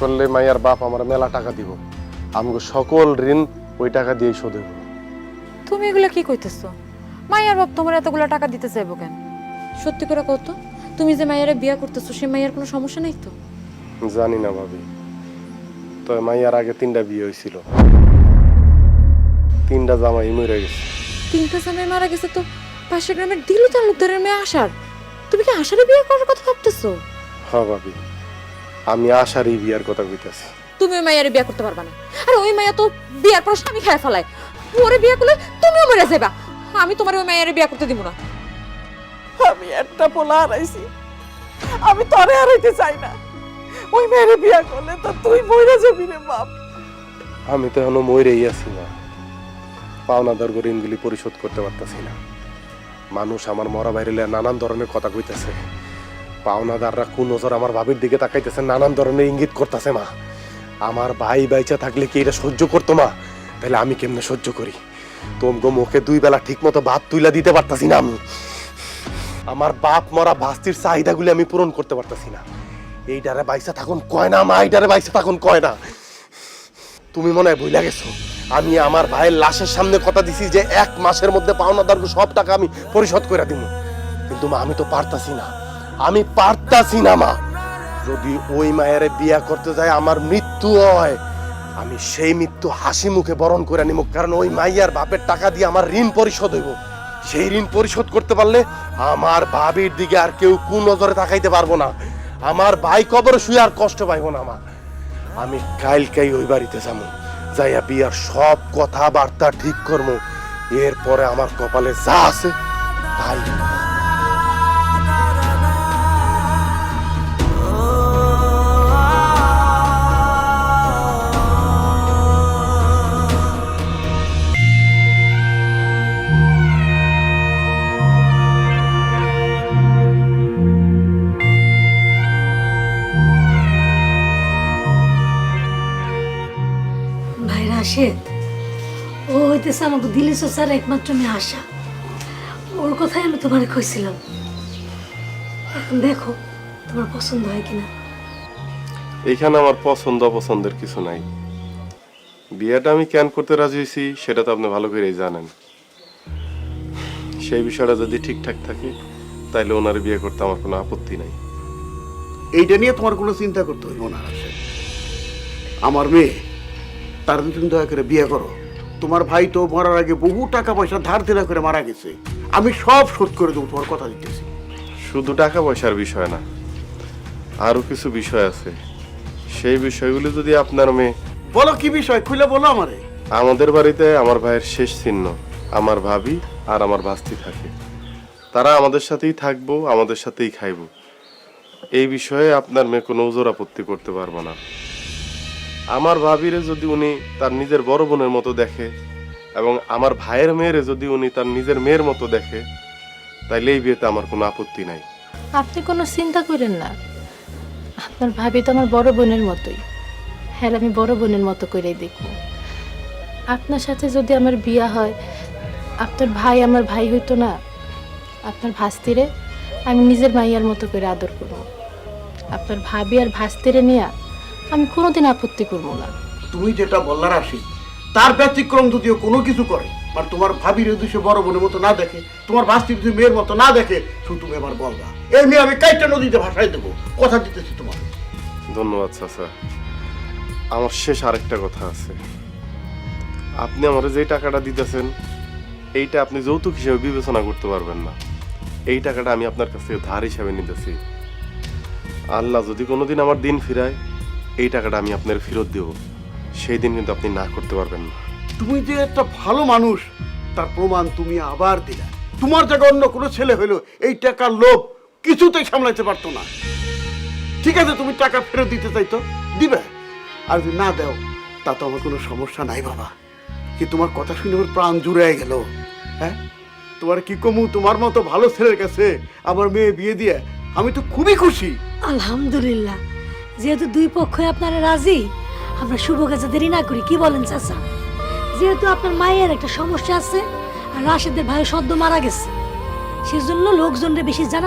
করলে মাইয়ার বাপ আমার মেলা টাকা দিব, আমাকে সকল ঋণ ওই টাকা দিয়ে শোধ হইব। তুমি এগুলা কি কইতেছো? মাইয়ার বাপ তোমার এতগুলা টাকা দিতে চাইবো কেন? সত্যি করে কত, তুমি যে মাইয়ারে বিয়া করতেছো সে মাইয়ার কোনো সমস্যা নাই তো? জানি না ভাবি, তবে মাইয়ার আগে 3টা বিয়ে হয়েছিল, 3টা জামাই মরে গেছে। 3টা জামাই মারা গেছে তো পাশের গ্রামের দিলু তালুকদারের মেয়ে আশার, তুমি কি আশারে বিয়ে করার কথা ভাবতেছো? হ্যাঁ ভাবি, আমি আশারই বিয়ার কথা কইতাছি। তুমি ওই মাইয়ারে বিয়ে করতে পারবা না। আরে ওই মাইয়া তো বিয়ার পর স্বামী খেয়ে ফেলায়, ওরে বিয়ে করলে তুমিও মরে যাবা। আমি তোমার ওই মাইয়ারে বিয়ে করতে দিব না। আমি একটা পোলা হারাইছি, আমি তরে হারাইতে চাই না। ওই মেয়েরে বিয়া করলে তো তুই মরে যাবি রে বাপ। আমি তো এখনো মরেই আছি না, পাওনাদার ঋণগুলি পরিশোধ করতে পারতাছি না। মানুষ আমার মরা বাইরে নানান ধরনের কথা কইতেছে, পাওনাদাররা কোন নজর আমার ভাবির দিকে তাকাইতেছে, নানান ধরনের ইঙ্গিত করতেছে। মা, আমার ভাই বাইচা থাকলে কি এটা সহ্য করতো? মা, তাহলে আমি কেমনে সহ্য করি? তোমগো মুখে 2 বেলা ঠিক মতো ভাত তুইলা দিতে পারতাছি না আমি। আমার বাপ মরা ভাস্তির চাহিদাগুলি আমি পূরণ করতে পারতাছি না। এইটারে বাইসা থাকুন কয় না মা, এইটারে বাইসা থাকুন কয় না। তুমি মনে হয় ভুলে গেছো, আমি আমার ভাইয়ের লাশের সামনে কথা দিছি যে 1 মাসের মধ্যে পাওনাদার সব টাকা আমি পরিশোধ করে দিব। কিন্তু মা, আমি তো পারতাছি না, আমি পারতাছি না মা। যদি ওই মায়েরে বিয়া করতে যায় আমার মৃত্যু হয়, আমি সেই মৃত্যু হাসি মুখে বরণ করে নিব, কারণ ওই মাইয়ার বাপের টাকা দিয়ে আমার ঋণ পরিশোধ হইব। সেই ঋণ পরিশোধ করতে পারলে আমার ভাবির দিকে আর কেউ কোন নজরে তাকাইতে পারবো না। আমার ভাই কবরে শুয়ে আর কষ্ট পাইবো না মা। আমি কালকেই ওই বাড়িতে যাবো, যাইয়া বিয়ার সব কথাবার্তা ঠিক করবো। এরপরে আমার কপালে যা আছে তাই। ভাই রাশেদ, ও হইতেছে আমাকে দিলি স্যার একমাত্র মেয়ে আশা। ওর কথাই আমি তোমার কইছিলাম। এখন দেখো তোমার পছন্দ হয় কিনা। এইখানে আমার পছন্দ অপছন্দের কিছু নাই। বিয়েটা আমি কেন করতে রাজি হয়েছি সেটা তো আপনি ভালো করেই জানেন। সেই বিষয়টা যদি ঠিকঠাক থাকে তাইলে ওনার বিয়ে করতে আমার কোনো আপত্তি নাই। এইটা নিয়ে তোমার কোনো চিন্তা করতে হইব না রাশেদ। আমার মেয়ে, তার তুমি দয়া করে বিয়ে করো। তোমার ভাই তো মরার আগে বহু টাকা পয়সা ধার দেনা করে মারা গেছে, আমি সব শোধ করে দেবো, তোমার কথা দিতেছি। শুধু টাকা পয়সার বিষয় না, আরো কিছু বিষয় আছে। সেই বিষয়গুলো যদি আপনার মেয়ে। বলো কি বিষয়, খুলে বলো আমারে। আমাদের বাড়িতে আমার ভাইয়ের শেষ চিহ্ন আমার ভাবি আর আমার ভাস্তি থাকে, তারা আমাদের সাথেই থাকবো, আমাদের সাথেই খাইবো। এই বিষয়ে আপনার মেয়ে কোনো ওজোর আপত্তি করতে পারবো না। আমার ভাবিরে যদি উনি তার নিজের বড় বোনের মতো দেখে এবং আমার ভাইয়ের মেয়েরে যদি উনি তার নিজের মেয়ের মতো দেখে, তাইলে এই বিয়েতে আমার কোনো আপত্তি নাই। আপনি কোনো চিন্তা করেন না, আপনার ভাবি তো আমার বড় বোনের মতোই। হ্যাঁ, আমি বড় বোনের মতো করেই দেখব। আপনার সাথে যদি আমার বিয়া হয়, আপনার ভাই আমার ভাই হইতো না। আপনার ভাস্তিরে আমি নিজের মাইয়ার মতো করে আদর করব। আপনার ভাবি আর ভাস্তিরে নিয়ে আমি কোনোদিন আপত্তি করবো না। তুমি যেটা বললা রাশিদ, তার ব্যতিক্রম যদিও কোনো কিছু করে, আর তোমার ভাবির উদ্দেশ্যে বড় বোনের মতো না দেখে, তোমার ভাস্তির যদি মেয়ের মতো না দেখে, শুধু তুমি আমার বলবা। এই মেয়ে আমি কাইটা নদীতে ভাসাই দেবো, কথা দিতেছি তোমার। ধন্যবাদ চাচা। আমার শেষ আরেকটা কথা আছে। আপনি আমার যে টাকাটা দিতেছেন, এইটা আপনি যৌতুক হিসেবে বিবেচনা করতে পারবেন না। এই টাকাটা আমি আপনার কাছ থেকে ধার হিসাবে নিতেছি। আল্লাহ যদি কোনোদিন আমার দিন ফিরায়, এই টাকাটা আমি আপনার ফেরত দেব। সেই দিন কিন্তু আপনি না করতে পারবেন না। তুমি যে একটা ভালো মানুষ তার প্রমাণ তুমি আবার দিলা। তোমার জায়গায় অন্য কোনো ছেলে হইলো এই টাকার লোভ কিছুতেই সামলাইতে পারতো না। ঠিক আছে, তুমি টাকা ফেরত দিতে চাইতো, দিবে। আর যদি না দাও তা তো আমার কোনো সমস্যা নাই বাবা। কি তোমার কথা শুনে আমার প্রাণ জুড়ে গেল। হ্যাঁ, তোমার কি কমু, তোমার মতো ভালো ছেলের কাছে আমার মেয়ে বিয়ে দিয়ে আমি তো খুবই খুশি। আলহামদুলিল্লাহ, যেহেতু 2 পক্ষই আপনারা রাজি, আমরা শুভ কাজে দেরি না করি। কি বলেন চাচা? যেহেতু আপনার মায়ের একটা সমস্যা আছে আর রাশেদের ভাই সদ্য মারা গেছে, সেজন্য লোকজনরে বেশি জানা